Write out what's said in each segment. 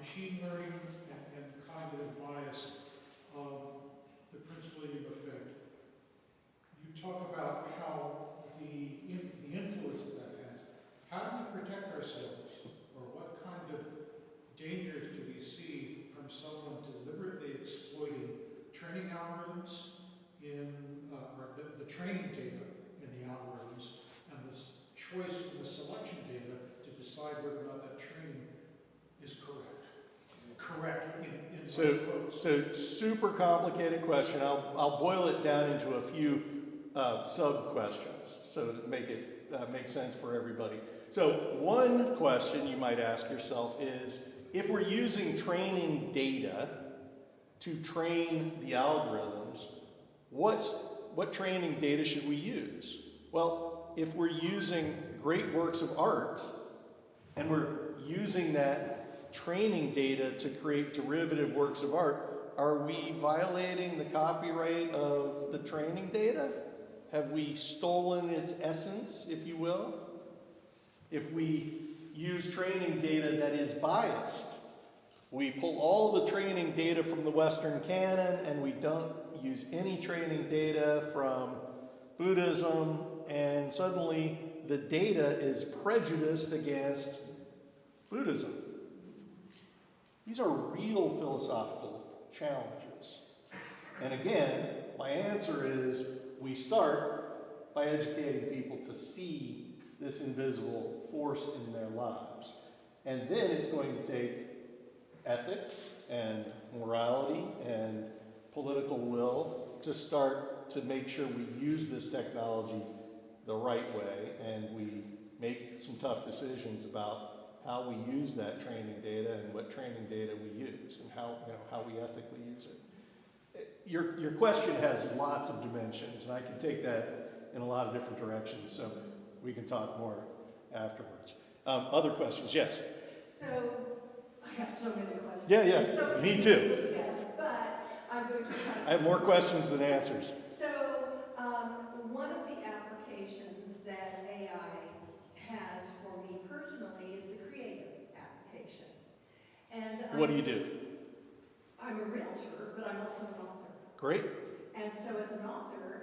machine learning and cognitive bias, the Prince William effect. You talk about how the influence that has. How do we protect ourselves, or what kind of dangers do we see from someone deliberately exploiting training algorithms or the training data in the algorithms, and this choice in the selection data to decide whether or not that training is correct? Correct in quotes. So super complicated question. I'll boil it down into a few sub questions so to make it make sense for everybody. So one question you might ask yourself is, if we're using training data to train the algorithms, what training data should we use? Well, if we're using great works of art and we're using that training data to create derivative works of art, are we violating the copyright of the training data? Have we stolen its essence, if you will? If we use training data that is biased, we pull all the training data from the Western canon and we don't use any training data from Buddhism, and suddenly the data is prejudiced against Buddhism. These are real philosophical challenges. And again, my answer is we start by educating people to see this invisible force in their lives. And then it's going to take ethics and morality and political will to start to make sure we use this technology the right way, and we make some tough decisions about how we use that training data and what training data we use and how we ethically use it. Your question has lots of dimensions, and I can take that in a lot of different directions, so we can talk more afterwards. Other questions? Yes? So, I have so many questions. Yeah, so me too. Discuss, but I'm going to try. I have more questions than answers. So, one of the applications that AI has for me personally is the creative application. And What do you do? I'm a realtor, but I'm also an author. Great. And so as an author,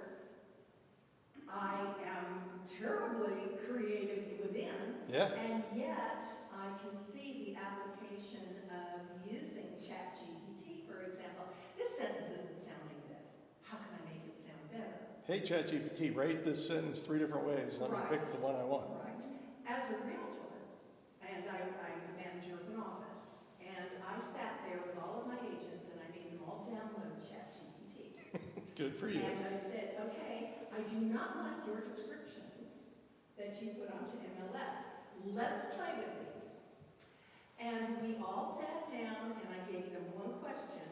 I am terribly creative within. Yeah. And yet, I can see the application of using ChatGPT, for example. This sentence isn't sounding good. How can I make it sound better? Hey, ChatGPT, write this sentence 3 different ways. Let me pick the one I want. Right. As a realtor, and I'm the manager of an office, and I sat there with all of my agents, and I made them all download ChatGPT. Good for you. And I said, okay, I do not like your descriptions that you put onto MLS. Let's play with these. And we all sat down, and I gave them one question,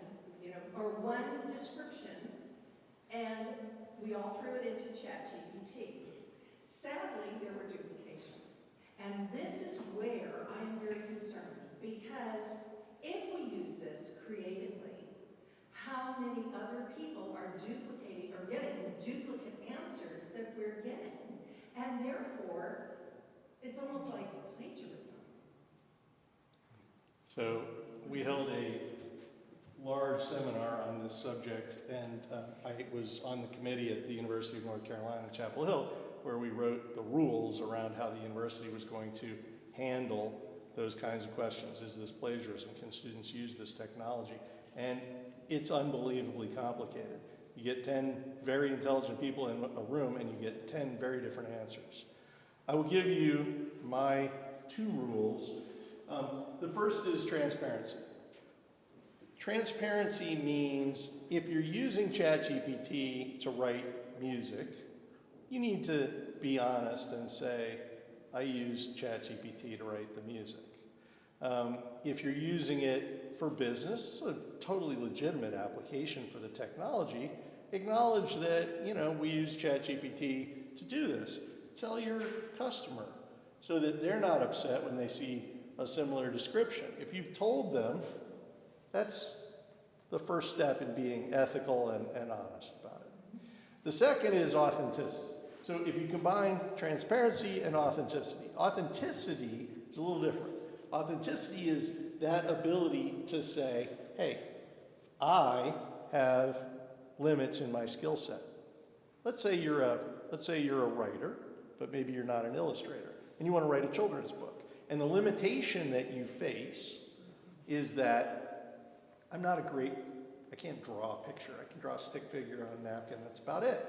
or one description, and we all threw it into ChatGPT. Sadly, there were duplications. And this is where I'm very concerned, because if we use this creatively, how many other people are duplicating or getting duplicate answers that we're getting? And therefore, it's almost like plagiarism. So we held a large seminar on this subject, and I was on the committee at the University of North Carolina, Chapel Hill, where we wrote the rules around how the university was going to handle those kinds of questions. Is this plagiarism? Can students use this technology? And it's unbelievably complicated. You get 10 very intelligent people in a room, and you get 10 very different answers. I will give you my 2 rules. The first is transparency. Transparency means if you're using ChatGPT to write music, you need to be honest and say, I use ChatGPT to write the music. If you're using it for business, it's a totally legitimate application for the technology. Acknowledge that, we use ChatGPT to do this. Tell your customer so that they're not upset when they see a similar description. If you've told them, that's the first step in being ethical and honest about it. The second is authenticity. So if you combine transparency and authenticity is a little different. Authenticity is that ability to say, hey, I have limits in my skill set. Let's say you're a writer, but maybe you're not an illustrator, and you want to write a children's book. And the limitation that you face is that I can't draw a picture. I can draw a stick figure on a napkin, that's about it.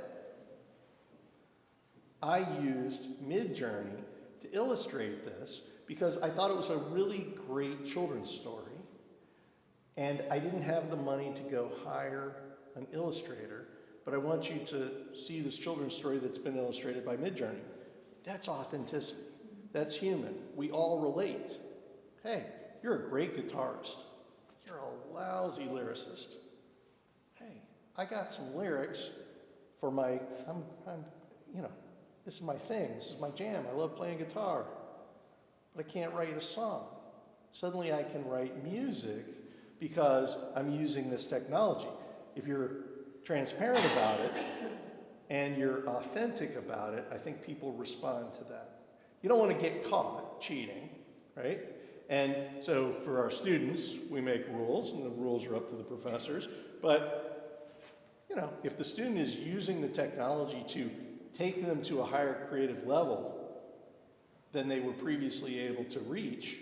I used Midjourney to illustrate this because I thought it was a really great children's story, and I didn't have the money to go hire an illustrator, but I want you to see this children's story that's been illustrated by Midjourney. That's authenticity. That's human. We all relate. Hey, you're a great guitarist. You're a lousy lyricist. Hey, I got some lyrics for my, this is my thing. This is my jam. I love playing guitar. But I can't write a song. Suddenly I can write music because I'm using this technology. If you're transparent about it and you're authentic about it, I think people respond to that. You don't want to get caught cheating, right? And so for our students, we make rules, and the rules are up to the professors. But, if the student is using the technology to take them to a higher creative level than they were previously able to reach,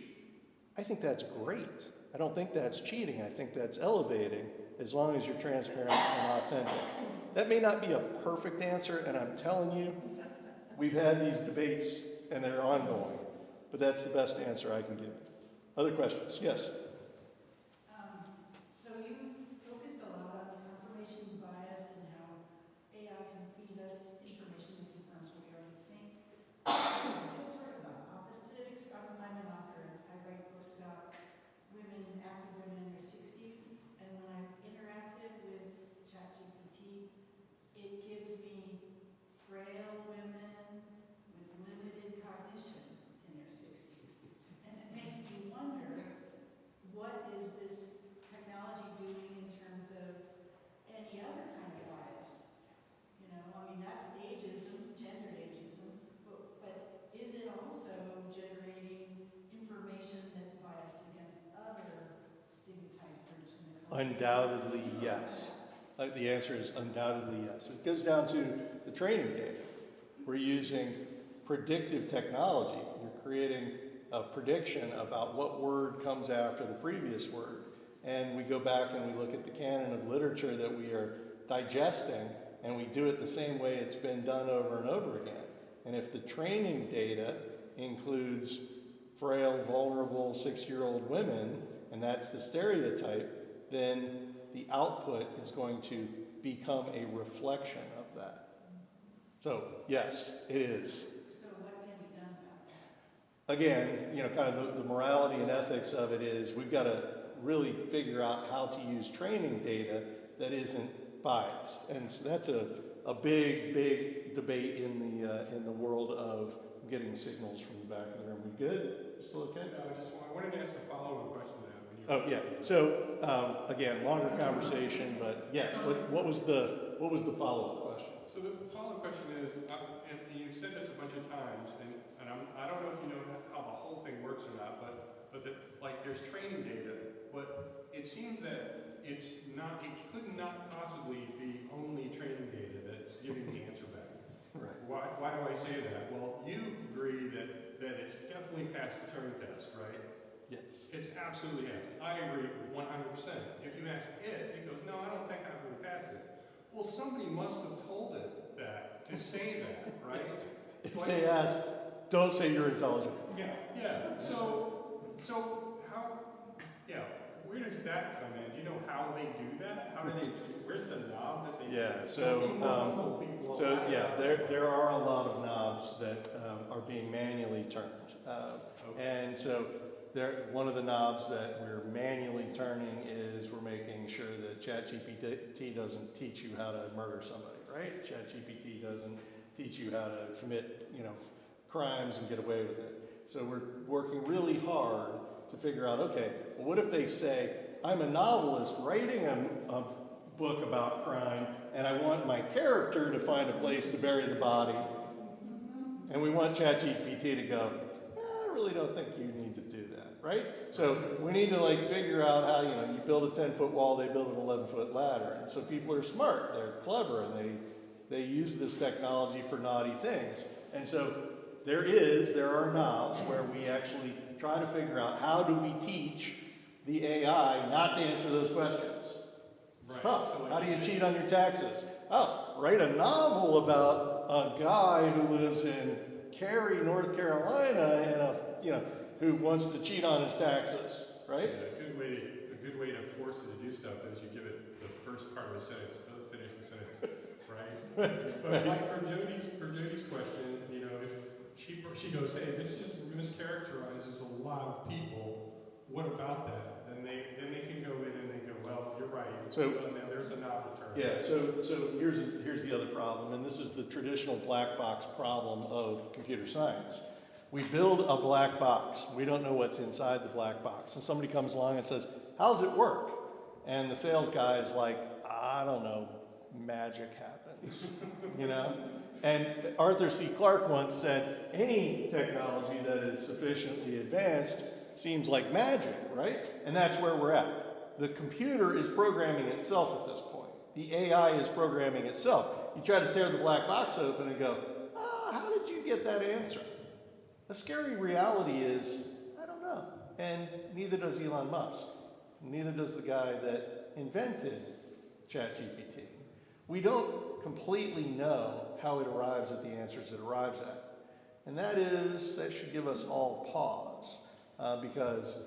I think that's great. I don't think that's cheating. I think that's elevating, as long as you're transparent and authentic. That may not be a perfect answer, and I'm telling you, we've had these debates and they're ongoing, but that's the best answer I can give. Other questions? Yes? So you focused a lot on confirmation bias and how AI can feed us information that confirms what we already think. It's sort of the opposite. I'm an author. I write books about women, active women in their 60s, and when I've interacted with ChatGPT, it gives me frail women with limited cognition in their 60s. And it makes me wonder, what is this technology doing in terms of any other kind of bias? That's ageism, gendered ageism, but is it also generating information that's biased against other stigmatized groups in the country? Undoubtedly, yes. The answer is undoubtedly yes. It goes down to the training data. We're using predictive technology. You're creating a prediction about what word comes after the previous word. And we go back and we look at the canon of literature that we are digesting, and we do it the same way it's been done over and over again. And if the training data includes frail, vulnerable 6-year-old women, and that's the stereotype, then the output is going to become a reflection of that. So, yes, it is. So what can be done about that? Again, kind of the morality and ethics of it is we've got to really figure out how to use training data that isn't biased. And so that's a big, big debate in the world of getting signals from the back of the room. We good? Still okay? I wanted to ask a follow-up question to that. Oh, yeah. So, again, longer conversation, but yes, what was the follow-up question? So the follow-up question is, and you've said this a bunch of times, and I don't know if you know how the whole thing works or not, but there's training data, but it seems that it could not possibly be only training data that's giving the answer back. Right. Why do I say that? Well, you agree that it's definitely passed the Turing test, right? Yes. It's absolutely has. I agree 100%. If you ask it goes, no, I don't think I've really passed it. Well, somebody must have told it that, to say that, right? If they ask, don't say you're intelligent. Yeah. So how, where does that come in? Do you know how they do that? Where's the knob that they Yeah, there are a lot of knobs that are being manually turned. And so one of the knobs that we're manually turning is we're making sure that ChatGPT doesn't teach you how to murder somebody, right? ChatGPT doesn't teach you how to commit, crimes and get away with it. So we're working really hard to figure out, okay, well, what if they say, I'm a novelist writing a book about crime, and I want my character to find a place to bury the body, and we want ChatGPT to go, I really don't think you need to do that, right? right? So we need to like figure out how, you build a 10-foot wall, they build an 11-foot ladder. And so people are smart, they're clever, and they use this technology for naughty things. And so there are knobs where we actually try to figure out how do we teach the AI not to answer those questions. It's tough. How do you cheat on your taxes? Oh, write a novel about a guy who lives in Cary, North Carolina, and who wants to cheat on his taxes, right? Yeah, a good way to force it to do stuff is you give it the first part of a sentence, finish the sentence, right? But like for Jody's question, if she goes, hey, this mischaracterizes a lot of people. What about that? Then they can go in and they go, well, you're right. So there's a knob to turn. Yeah, so here's the other problem, and this is the traditional black box problem of computer science. We build a black box. We don't know what's inside the black box. And somebody comes along and says, how's it work? And the sales guy is like, I don't know, magic happens, And Arthur C. Clarke once said, any technology that is sufficiently advanced seems like magic, right? And that's where we're at. The computer is programming itself at this point. The AI is programming itself. You try to tear the black box open and go, how did you get that answer? The scary reality is, I don't know. And neither does Elon Musk. Neither does the guy that invented ChatGPT. We don't completely know how it arrives at the answers it arrives at. And that should give us all pause, because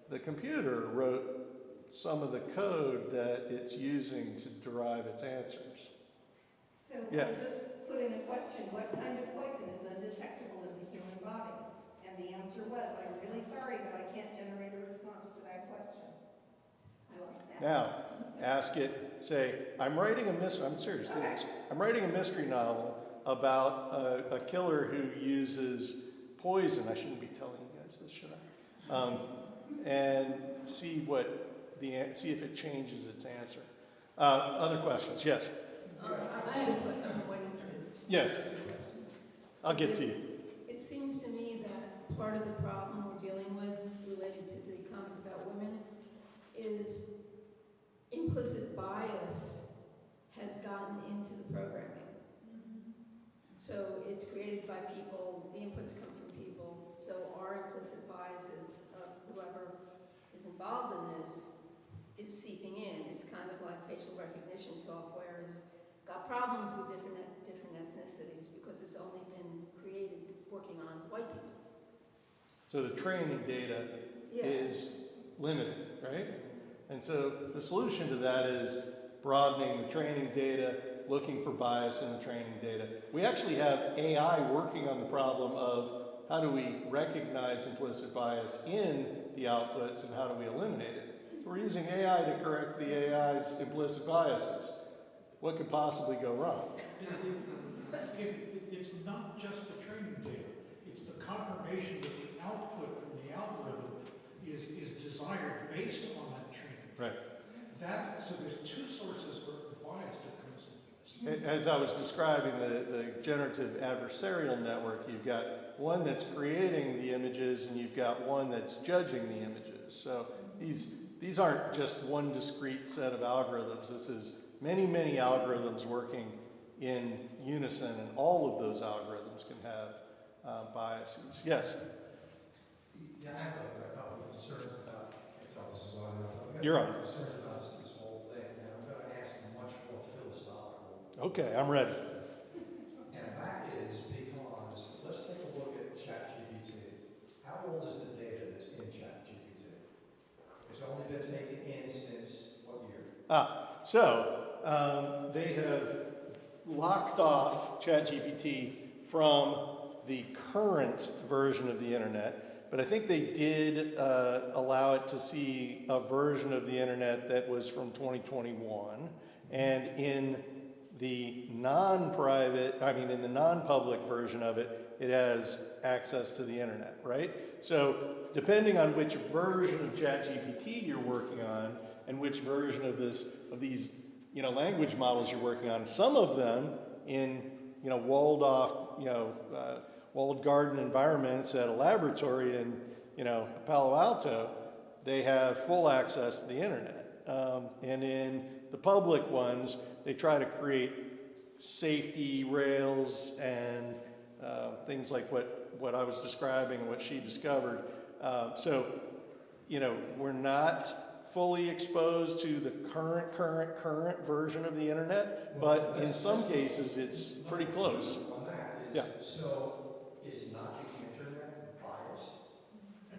the computer wrote some of the code that it's using to derive its answers. So Yeah. I just put in a question, what kind of poison is undetectable in the human body? And the answer was, I'm really sorry, but I can't generate a response to that question. I like that. Now, ask it, say, I'm serious, do this. I'm writing a mystery novel about a killer who uses poison. I shouldn't be telling you guys this, should I? And see if it changes its answer. Other questions? Yes. I had a question. I'm waiting to. Yes. I'll get to you. It seems to me that part of the problem we're dealing with related to the comment about women is implicit bias has gotten into the programming. So it's created by people, the inputs come from people, so our implicit biases of whoever is involved in this is seeping in. It's kind of like facial recognition software has got problems with different ethnicities because it's only been created working on white people. So the training data is limited, right? And so the solution to that is broadening the training data, looking for bias in the training data. We actually have AI working on the problem of how do we recognize implicit bias in the outputs and how do we eliminate it. So we're using AI to correct the AI's implicit biases. What could possibly go wrong? It's not just the training data, it's the confirmation that the output from the algorithm is desired based on that training. Right. So there's two sources of bias that comes into this. As I was describing the generative adversarial network, you've got one that's creating the images and you've got one that's judging the images. So these aren't just one discrete set of algorithms. This is many, many algorithms working in unison, and all of those algorithms can have biases. Yes? Yeah, I have a couple of concerns about, You're on. concerns about this whole thing, and I'm going to ask them much more philosophical. Okay, I'm ready. And that is because, let's take a look at ChatGPT. How old is the data that's in ChatGPT? It's only been taken in since what year? So they have locked off ChatGPT from the current version of the internet, but I think they did allow it to see a version of the internet that was from 2021, and in the in the non-public version of it, it has access to the internet, right? So depending on which version of ChatGPT you're working on and which version of these language models you're working on, some of them in walled off walled garden environments at a laboratory in Palo Alto, they have full access to the internet. And in the public ones, they try to create safety rails and things like what I was describing and what she discovered. So, we're not fully exposed to the current version of the internet, but in some cases, it's pretty close. On that is, Yeah. so is not the internet biased?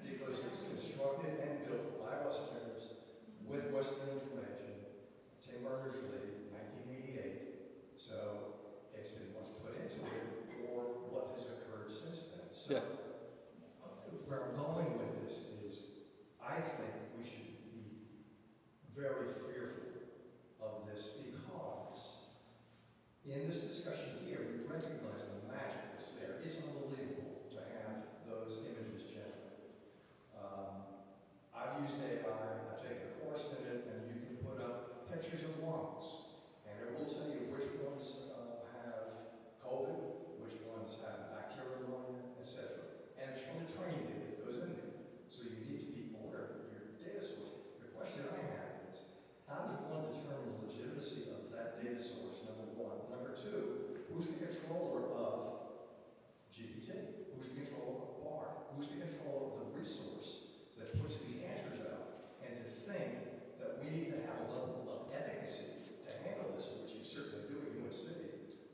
Because it's constructed and built by Westerners with Western information. Tim Berners-Lee, 1988. So it's been what's put into it or what has occurred since then. So Yeah. where I'm going with this is, I think we should be very fearful of this because in this discussion here, we recognize the magic that's there. It's unbelievable to have those images generated. I've used AI, I've taken a course in it, and you can put up pictures of lungs, and it will tell you which ones have COVID, which ones have bacterial pneumonia, etc. And it's from the training data that goes in there. So you need to be aware of your data source. The question I have is, how does one determine the legitimacy of that data source, number one? Number two, who's the controller of GPT? Who's the controller of BARD? Who's the controller of the resource that puts these answers out? And to think that we need to have a level of efficacy to handle this, which you certainly do in UNC,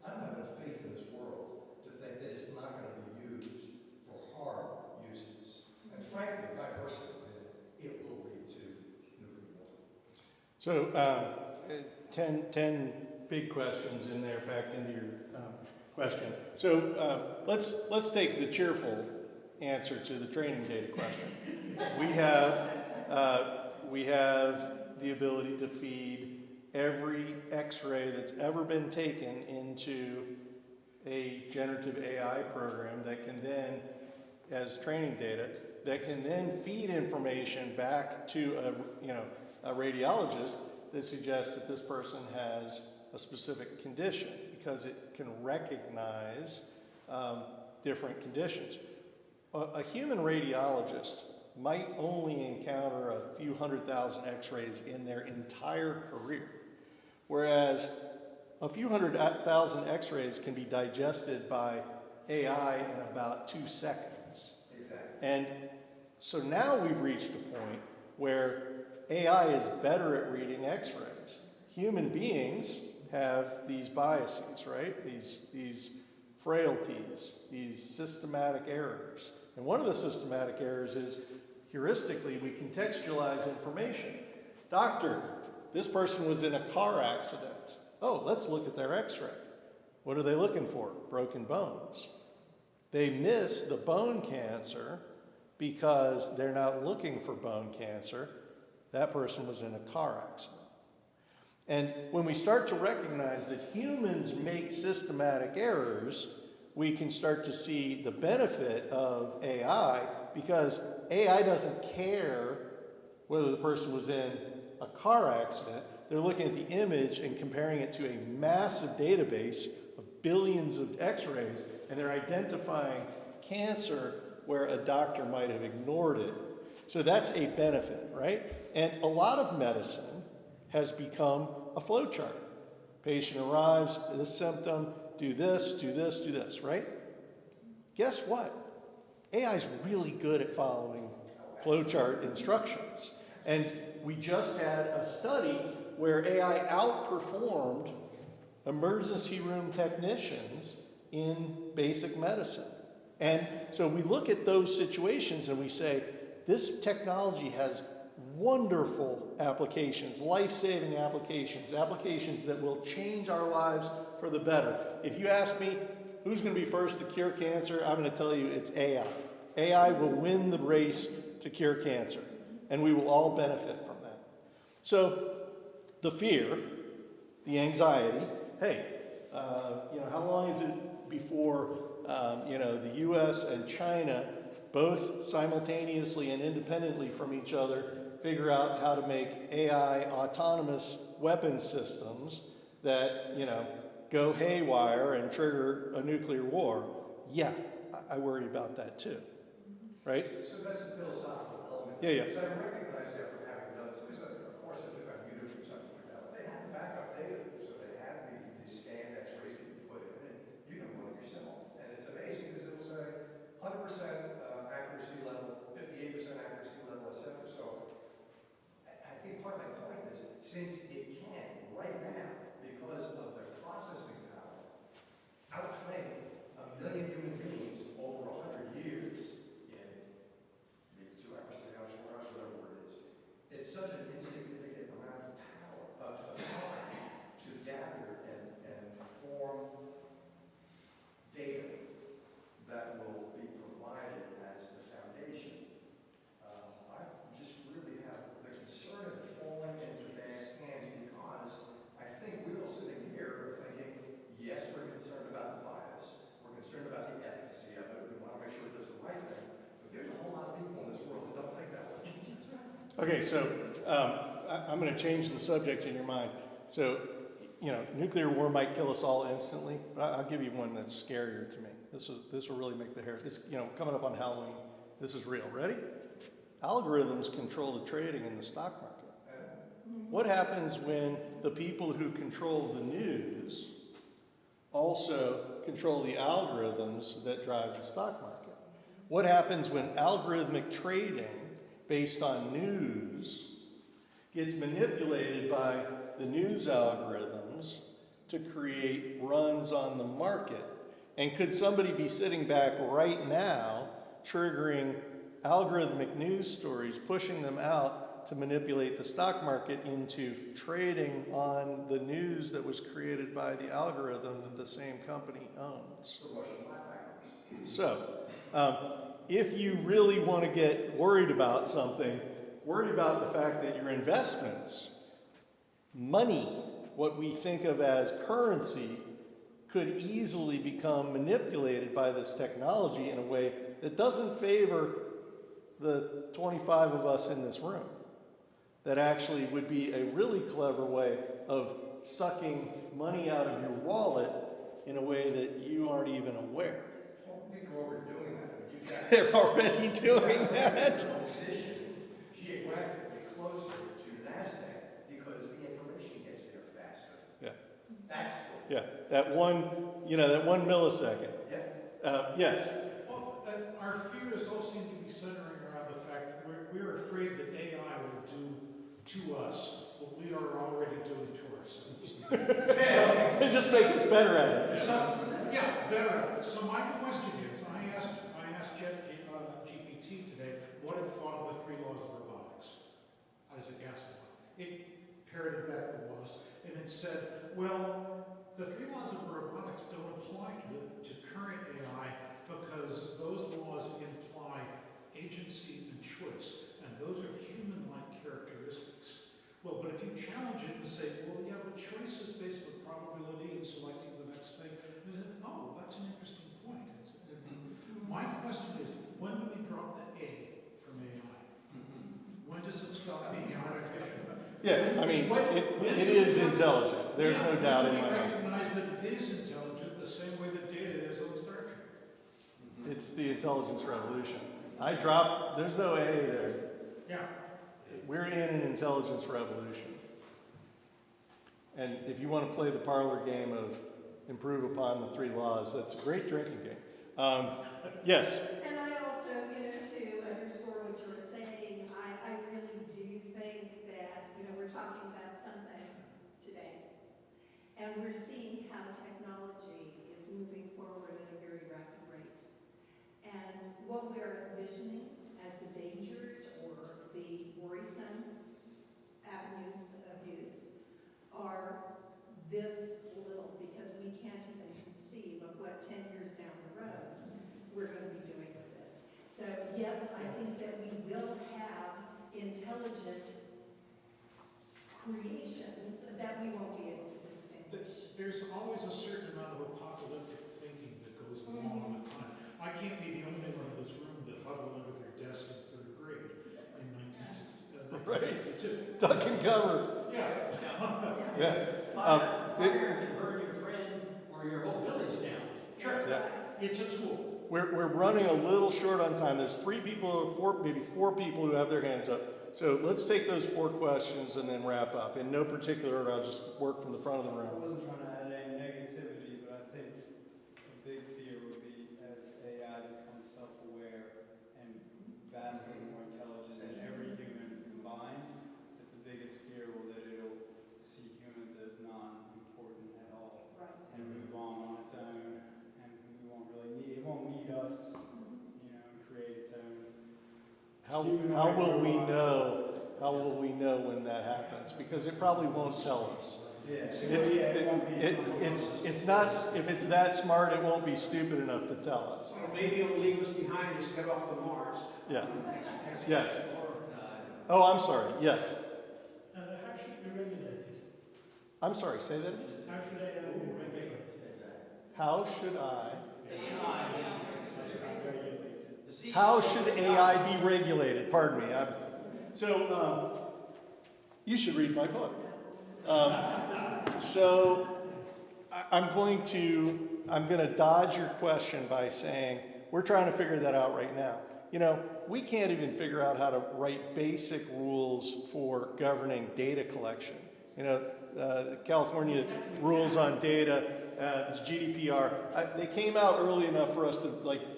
I don't have enough faith in this world to think that it's not going to be used for harm uses. And frankly, my personal opinion, it will lead to nuclear war. So, 10 big questions in there packed into your question. So let's take the cheerful answer to the training data question. We have the ability to feed every X-ray that's ever been taken into a generative AI program that can then, as training data, that can then feed information back to a radiologist that suggests that this person has a specific condition because it can recognize different conditions. A human radiologist might only encounter a few 100,000 X-rays in their entire career, whereas a few 100,000 X-rays can be digested by AI in about 2 seconds. Exactly. And so now we've reached a point where AI is better at reading X-rays. Human beings have these biases, right? These frailties, these systematic errors. And one of the systematic errors is, heuristically, we contextualize information. Doctor, this person was in a car accident. Oh, let's look at their X-ray. What are they looking for? Broken bones. They miss the bone cancer because they're not looking for bone cancer. That person was in a car accident. And when we start to recognize that humans make systematic errors, we can start to see the benefit of AI, because AI doesn't care whether the person was in a car accident. They're looking at the image and comparing it to a massive database of billions of X-rays, and they're identifying cancer where a doctor might have ignored it. So that's a benefit, right? And a lot of medicine has become a flow chart. Patient arrives, this symptom, do this, do this, do this, right? Guess what? AI is really good at following flowchart instructions. And we just had a study where AI outperformed emergency room technicians in basic medicine. And so we look at those situations and we say, this technology has wonderful applications, life-saving applications, applications that will change our lives for the better. If you ask me who's going to be first to cure cancer, I'm going to tell you it's AI. AI will win the race to cure cancer, and we will all benefit from that. So the fear, the anxiety, hey, how long is it before the U.S. and China both simultaneously and independently from each other figure out how to make AI autonomous weapon systems that, go haywire and trigger a nuclear war? Yeah, I worry about that too, right? So that's the philosophical element. Yeah, yeah. So I recognize that from having done, so there's of course I took on Unity or something like that, but they had the backup data, so they had the scanned x-rays that you put in, and you can run it yourself. And it's amazing because it will say 100% accuracy level, 58% accuracy level, et cetera. So I think part of my point is, since it can right now, because of the processing power, outthink 1 million human beings over 100 years in maybe 2 hours, 3 hours, 4 hours, whatever it is. It's such an insignificant amount of power, of time to gather and form data that will be provided as the foundation. I just really have the concern of it falling into bad hands because I think we're all sitting here thinking, yes, we're concerned about the bias, we're concerned about the efficacy of it, we want to make sure it does the right thing, but there's a whole lot of people in this world that don't think that way. Okay, so I'm going to change the subject in your mind. So, you know, nuclear war might kill us all instantly, but I'll give you one that's scarier to me. This will really make the hair. It's, you know, coming up on Halloween. This is real. Ready? Algorithms control the trading in the stock market. What happens when the people who control the news also control the algorithms that drive the stock market? What happens when algorithmic trading based on news gets manipulated by the news algorithms to create runs on the market? And could somebody be sitting back right now triggering algorithmic news stories, pushing them out to manipulate the stock market into trading on the news that was created by the algorithm that the same company owns? The Russian law factors. So, if you really want to get worried about something, worry about the fact that your investments, money, what we think of as currency, could easily become manipulated by this technology in a way that doesn't favor the 25 of us in this room. That actually would be a really clever way of sucking money out of your wallet in a way that you aren't even aware. Well, I think they're already doing that. You've got They're already doing that. position geographically closer to NASDAQ because the information gets there faster. Yeah. That's Yeah, that one millisecond. Yes. Well, our fears all seem to be centering around the fact that we're afraid that AI will do to us what we are already doing to ourselves. And just make us better at it. Yeah, better. So my question is, I asked GPT today what it thought of the 3 laws of robotics. Isaac Asimov. It parroted back the laws, and it said, well, the 3 laws of robotics don't apply to current AI because those laws imply agency and choice, and those are human-like characteristics. Well, but if you challenge it and say, well, yeah, but choice is based on probability and selecting the next thing, and it says, oh, that's an interesting point. My question is, when do we drop the A from AI? When does it stop being artificial? Yeah, I mean, it is intelligent. There's no doubt in my We mind. recognize that it is intelligent the same way that data is on Star Trek. It's the intelligence revolution. There's no A there. Yeah. We're in an intelligence revolution. And if you want to play the parlor game of improve upon the 3 laws, that's a great drinking game. Yes? And I also, to underscore what you were saying, I really do think that, we're talking about something today. And we're seeing how technology is moving forward at a very rapid rate. And what we're envisioning as the dangers or the worrisome avenues of use are this little, because we can't even conceive of what 10 years down the road we're going to be doing with this. So yes, I think that we will have intelligent creations that we won't be able to distinguish. There's always a certain amount of apocalyptic thinking that goes along with time. I can't be the only one in this room that huddled under their desk in 3rd grade in 1962. Duck and cover. Yeah. Yeah. Fire can burn your friend or your whole village down. Sure. Yeah. It's a tool. we're running a little short on time. There's maybe four people who have their hands up. So let's take those 4 questions and then wrap up. In no particular order, I'll just work from the front of the I room. wasn't trying to add any negativity, but I think a big fear would be as AI becomes self-aware and vastly more intelligent than every human combined, that the biggest fear will that it'll see humans as non-important at all and move on its own, and we won't really need, it won't need us, you know, and create its own. How will we know? How will we know when that happens? Because it probably won't tell us. Yeah, it won't be something. It's not, if it's that smart, it won't be stupid enough to tell us. Or maybe it'll leave us behind and head off to Mars. Yeah. Yes. Oh, I'm sorry. Yes. How should it be regulated? I'm sorry. Say that again. How should AI be regulated? How should I? Regulated. How should AI be regulated? Pardon me. You should read my book. I'm going to dodge your question by saying we're trying to figure that out right now. You know, we can't even figure out how to write basic rules for governing data collection. You know, the California rules on data, this GDPR, they came out early enough for us to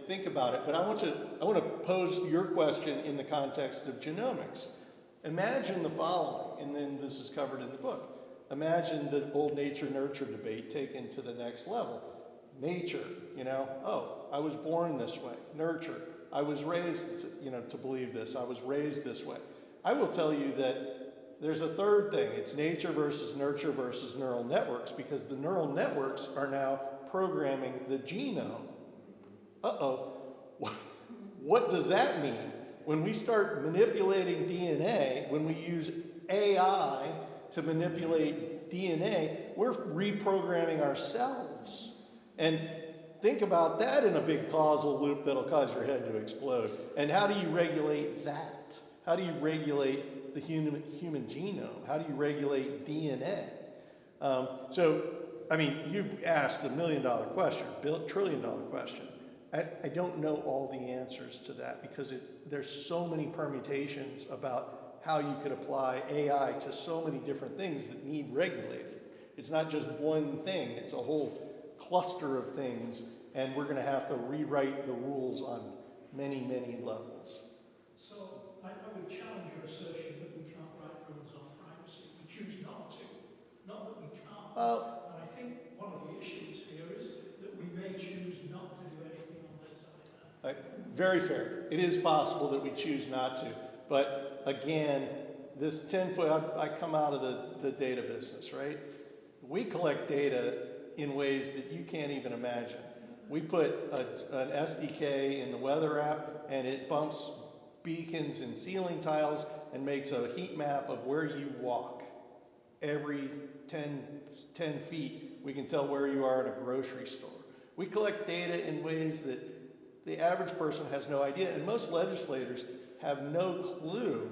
think about it. But I want to pose your question in the context of genomics. Imagine the following, and then this is covered in the book. Imagine the old nature-nurture debate taken to the next level. Nature, you know, oh, I was born this way. Nurture, I was raised, you know, to believe this. I was raised this way. I will tell you that there's a third thing. It's nature versus nurture versus neural networks, because the neural networks are now programming the genome. Uh-oh, what does that mean? When we start manipulating DNA, when we use AI to manipulate DNA, we're reprogramming ourselves. And think about that in a big causal loop that'll cause your head to explode. And how do you regulate that? How do you regulate the human genome? How do you regulate DNA? You've asked the $1 million question, $1 trillion question. I don't know all the answers to that because there's so many permutations about how you could apply AI to so many different things that need regulated. It's not just one thing, it's a whole cluster of things, and we're going to have to rewrite the rules on many, many levels. So I would challenge your assertion that we can't write rules on privacy. We choose not to. Not that we can't. And I think one of the issues here is that we may choose not to do anything on this either. Very fair. It is possible that we choose not to. But again, this 10-foot, I come out of the data business, right? We collect data in ways that you can't even imagine. We put an SDK in the weather app, and it bumps beacons and ceiling tiles and makes a heat map of where you walk. Every 10 feet, we can tell where you are at a grocery store. We collect data in ways that the average person has no idea, and most legislators have no clue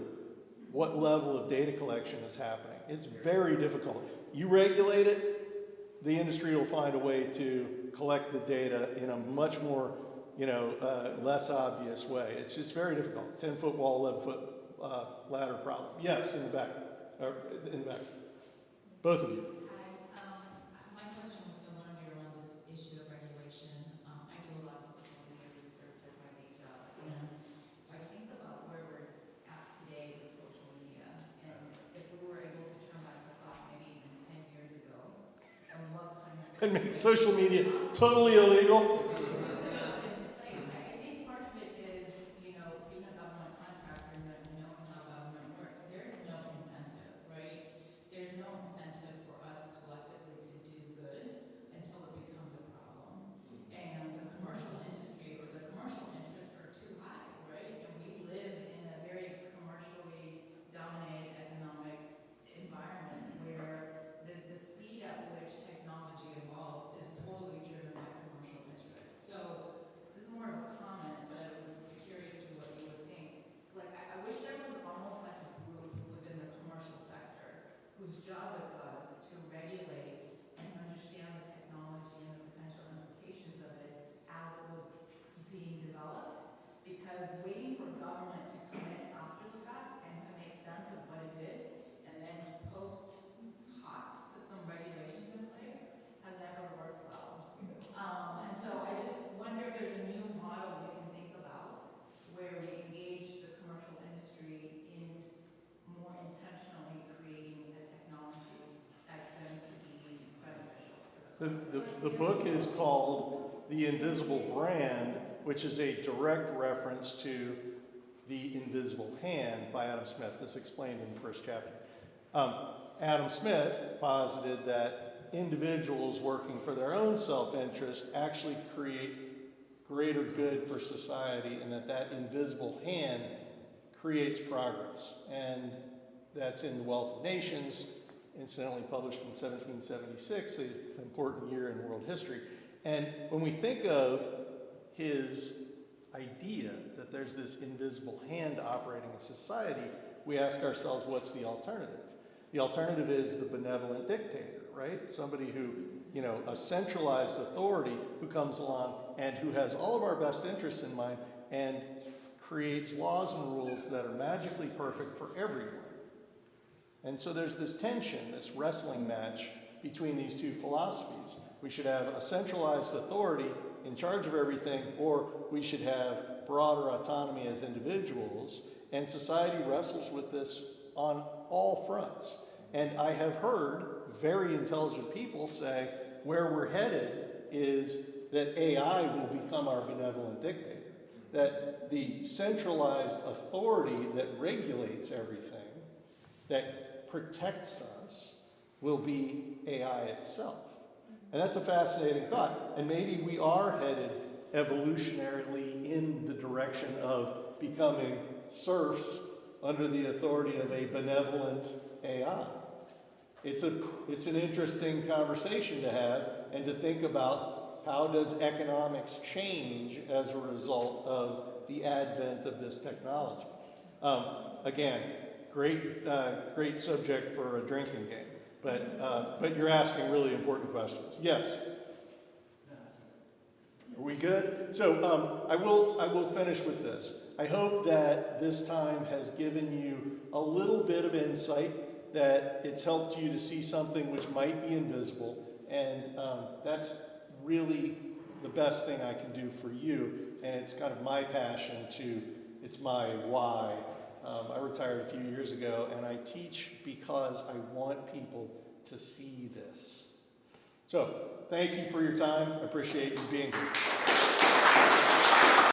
what level of data collection is happening. It's very difficult. You regulate it, the industry will find a way to collect the data in a much more, less obvious way. It's just very difficult. 10-foot wall, 11-foot ladder problem. Yes, in the back. Both of you. My question was similarly around this issue of regulation. I do a lot of social media research as my day job, and if I think about where we're at today with social media, and if we were able to turn back the clock maybe even 10 years ago, and what kind of... And make social media totally illegal. I think part of it is, being a government contractor and knowing how government works, there's no incentive, right? There's no incentive for us collectively to do good until it becomes a problem. And the commercial industry or the commercial interests are too high, right? And we live in a very commercially dominated economic environment where the speed at which technology evolves is totally driven by commercial interests. The book is called The Invisible Brand, which is a direct reference to The Invisible Hand by Adam Smith. This is explained in the first chapter. Adam Smith posited that individuals working for their own self-interest actually create greater good for society, and that invisible hand creates progress. And that's in The Wealth of Nations, incidentally published in 1776, an important year in world history. And when we think of his idea that there's this invisible hand operating in society, we ask ourselves, what's the alternative? The alternative is the benevolent dictator, right? Somebody who, a centralized authority who comes along and who has all of our best interests in mind and creates laws and rules that are magically perfect for everyone. And so there's this tension, this wrestling match between these two philosophies. We should have a centralized authority in charge of everything, or we should have broader autonomy as individuals. And society wrestles with this on all fronts. And I have heard very intelligent people say where we're headed is that AI will become our benevolent dictator. That the centralized authority that regulates everything, that protects us, will be AI itself. And that's a fascinating thought. And maybe we are headed evolutionarily in the direction of becoming serfs under the authority of a benevolent AI. It's an interesting conversation to have and to think about how does economics change as a result of the advent of this technology. Again, great subject for a drinking game, but you're asking really important questions. Yes? Are we good? So I will finish with this. I hope that this time has given you a little bit of insight, that it's helped you to see something which might be invisible, and that's really the best thing I can do for you, and it's kind of my passion it's my why. I retired a few years ago, and I teach because I want people to see this. So, thank you for your time. I appreciate you being here.